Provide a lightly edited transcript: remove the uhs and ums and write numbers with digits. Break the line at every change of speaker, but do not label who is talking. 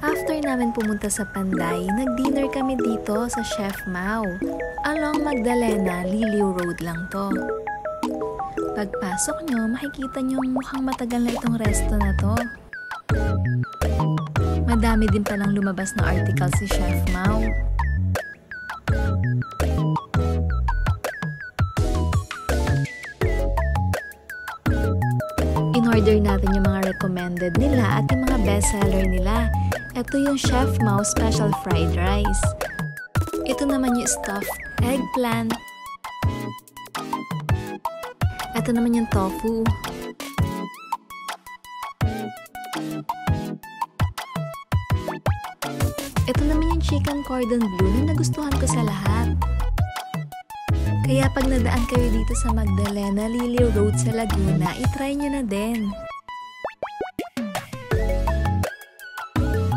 After namin pumunta sa Panday, nag-dinner kami dito sa Chef Mau. Along Magdalena, Liliw Road lang to. Pagpasok nyo, makikita nyo mukhang matagal na itong resto na to. Madami din palang lumabas na article si Chef Mau. In-order natin yung mga recommended nila at yung mga bestseller nila. Ito yung Chef Mau Special Fried Rice. Ito naman yung stuffed eggplant. Ito naman yung tofu. Ito naman yung chicken cordon bleu na nagustuhan ko sa lahat. Kaya pag nadaan kayo dito sa Magdalena, Liliw Road sa Laguna, itry nyo na din.